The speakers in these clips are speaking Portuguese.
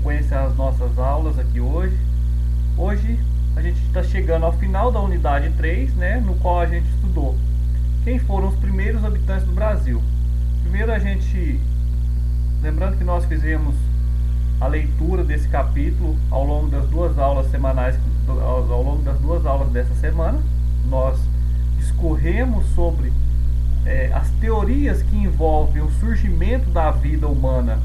sequência às nossas aulas aqui hoje. Hoje a gente está chegando ao final da unidade 3, né, no qual a gente estudou quem foram os primeiros habitantes do Brasil. Primeiro lembrando que nós fizemos a leitura desse capítulo ao longo das duas aulas semanais, ao longo das duas aulas dessa semana. Nós discorremos sobre as teorias que envolvem o surgimento da vida humana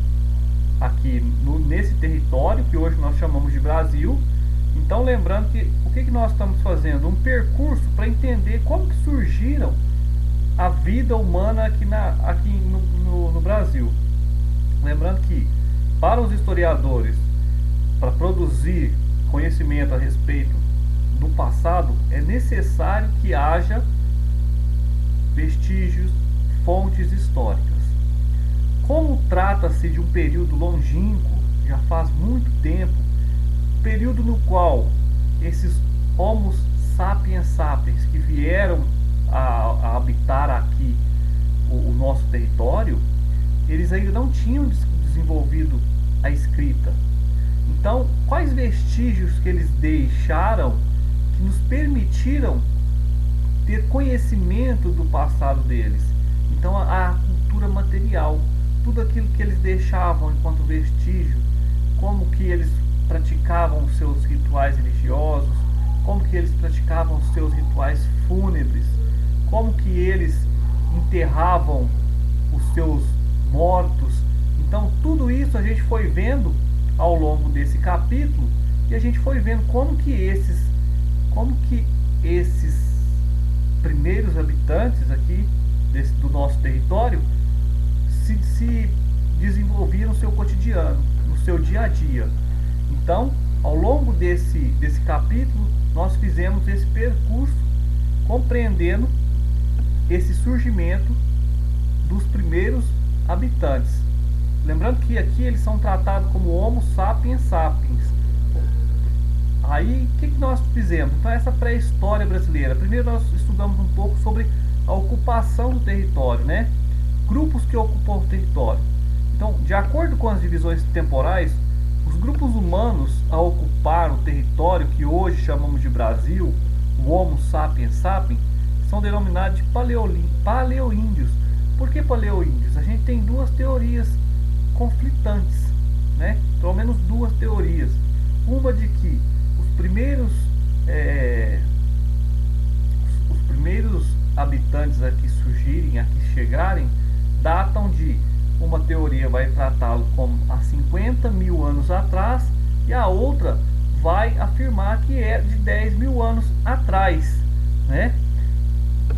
aqui nesse território que hoje nós chamamos de Brasil. Então, lembrando que o que nós estamos fazendo? Um percurso para entender como que surgiram a vida humana aqui no Brasil. Lembrando que para os historiadores, para produzir conhecimento a respeito do passado, é necessário que haja vestígios, fontes históricas. Como trata-se de um período longínquo, já faz muito tempo, período no qual esses Homo sapiens sapiens que vieram a habitar aqui o nosso território, eles ainda não tinham desenvolvido a escrita. Então, quais vestígios que eles deixaram que nos permitiram ter conhecimento do passado deles? Então, a cultura material, tudo aquilo que eles deixavam enquanto vestígio, como que eles praticavam os seus rituais religiosos, como que eles praticavam os seus rituais fúnebres, como que eles enterravam os seus mortos. Então, tudo isso a gente foi vendo ao longo desse capítulo, e a gente foi vendo como que esses primeiros habitantes aqui do nosso território se desenvolviam no seu cotidiano, no seu dia a dia. Então, ao longo desse capítulo, nós fizemos esse percurso compreendendo esse surgimento dos primeiros habitantes. Lembrando que aqui eles são tratados como Homo sapiens sapiens. Aí, o que nós fizemos? Então, essa pré-história brasileira. Primeiro nós estudamos um pouco sobre a ocupação do território, né? Grupos que ocupam o território. Então, de acordo com as divisões temporais, os grupos humanos a ocupar o território que hoje chamamos de Brasil, o Homo sapiens sapiens, são denominados de paleoíndios. Por que paleoíndios? A gente tem duas teorias conflitantes, né? Pelo menos duas teorias. Uma de que os primeiros habitantes aqui surgirem, aqui chegarem, datam de, uma teoria vai tratá-lo como há 50 mil anos atrás, e a outra vai afirmar que é de 10 mil anos atrás, né?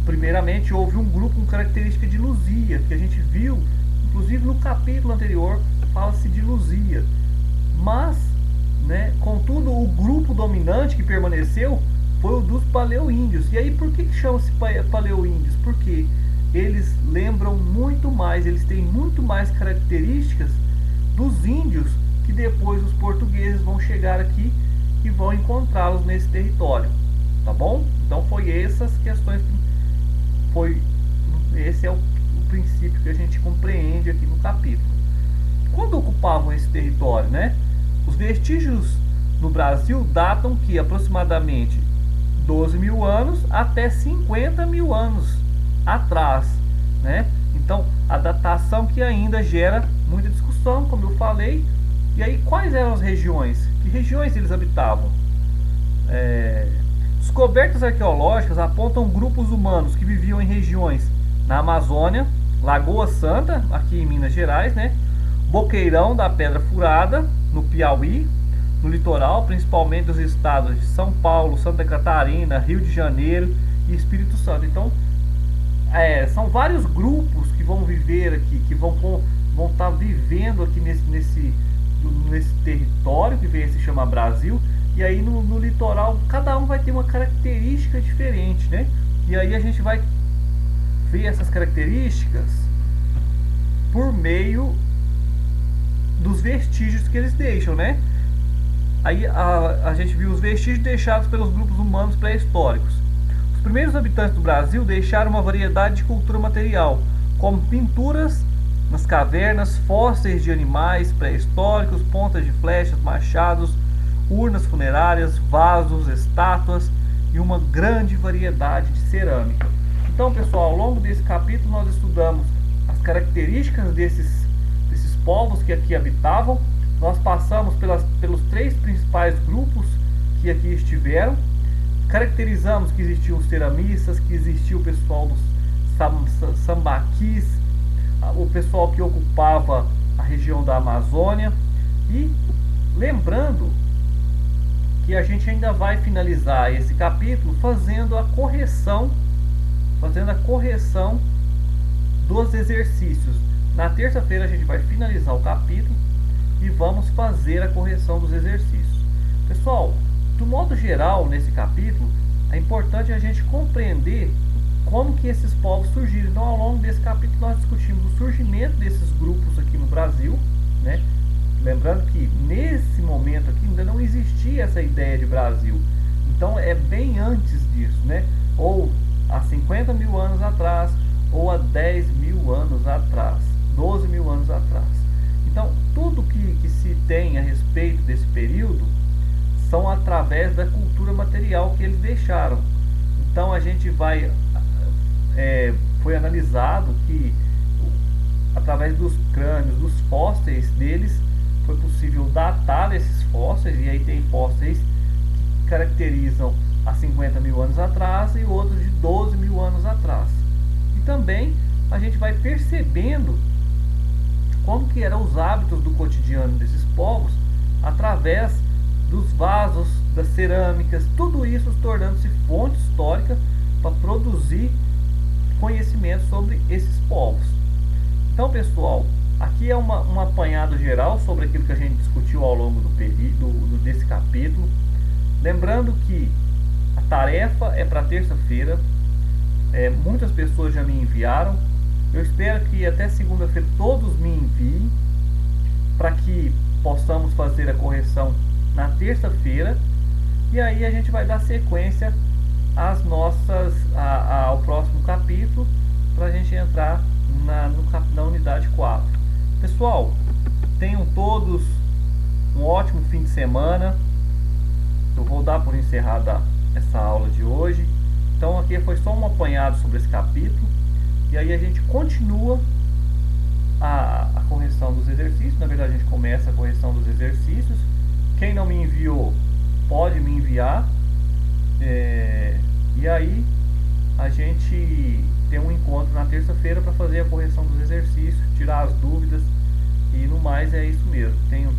Primeiramente, houve um grupo com característica de Luzia, que a gente viu, inclusive no capítulo anterior, fala-se de Luzia. Mas, né, contudo, o grupo dominante que permaneceu foi o dos paleoíndios. E aí, por que chama-se paleoíndios? Porque eles lembram muito mais, eles têm muito mais características dos índios que depois os portugueses vão chegar aqui e vão encontrá-los nesse território. Tá bom? Então, essas questões. Esse é o princípio que a gente compreende aqui no capítulo. Quando ocupavam esse território, né? Os vestígios no Brasil datam que aproximadamente 12 mil anos até 50 mil anos atrás, né? Então, a datação que ainda gera muita discussão, como eu falei. E aí, quais eram as regiões? Que regiões eles habitavam? Descobertas arqueológicas apontam grupos humanos que viviam em regiões na Amazônia, Lagoa Santa, aqui em Minas Gerais, né? Boqueirão da Pedra Furada, no Piauí, no litoral, principalmente dos estados de São Paulo, Santa Catarina, Rio de Janeiro e Espírito Santo. Então, são vários grupos que vão viver aqui, que vão estar vivendo aqui nesse território que se chama Brasil. E aí no litoral, cada um vai ter uma característica diferente, né? E aí a gente vai ver essas características por meio dos vestígios que eles deixam, né? Aí a gente viu os vestígios deixados pelos grupos humanos pré-históricos. Os primeiros habitantes do Brasil deixaram uma variedade de cultura material, como pinturas nas cavernas, fósseis de animais pré-históricos, pontas de flechas, machados, urnas funerárias, vasos, estátuas e uma grande variedade de cerâmica. Então, pessoal, ao longo desse capítulo nós estudamos as características desses povos que aqui habitavam. Nós passamos pelos três principais grupos que aqui estiveram. Caracterizamos que existiam os ceramistas, que existia o pessoal dos sambaquis, o pessoal que ocupava a região da Amazônia. E lembrando que a gente ainda vai finalizar esse capítulo fazendo a correção dos exercícios. Na terça-feira a gente vai finalizar o capítulo e vamos fazer a correção dos exercícios. Pessoal, do modo geral, nesse capítulo, é importante a gente compreender como que esses povos surgiram. Então, ao longo desse capítulo, nós discutimos o surgimento desses grupos aqui no Brasil, né? Lembrando que nesse momento aqui ainda não existia essa ideia de Brasil. Então, é bem antes disso, né? Ou há 50 mil anos atrás, ou há 10 mil anos atrás, 12 mil anos atrás. Então, tudo que se tem a respeito desse período são através da cultura material que eles deixaram. Então, a gente foi analisado que através dos crânios, dos fósseis deles, foi possível datar esses fósseis, e aí tem fósseis que caracterizam há 50 mil anos atrás e outros de 12 mil anos atrás. E também a gente vai percebendo como que eram os hábitos do cotidiano desses povos através dos vasos, das cerâmicas, tudo isso tornando-se fonte histórica para produzir conhecimento sobre esses povos. Então, pessoal, aqui é um apanhado geral sobre aquilo que a gente discutiu ao longo desse capítulo. Lembrando que a tarefa é para terça-feira. Muitas pessoas já me enviaram. Eu espero que até segunda-feira todos me enviem, para que possamos fazer a correção na terça-feira. E aí a gente vai dar sequência ao próximo capítulo, para a gente entrar na unidade 4. Pessoal, tenham todos um ótimo fim de semana. Eu vou dar por encerrada essa aula de hoje. Então aqui foi só um apanhado sobre esse capítulo, e aí a gente continua a correção dos exercícios. Na verdade, a gente começa a correção dos exercícios. Quem não me enviou, pode me enviar. E aí a gente tem um encontro na terça-feira para fazer a correção dos exercícios, tirar as dúvidas, e no mais é isso mesmo. Tenham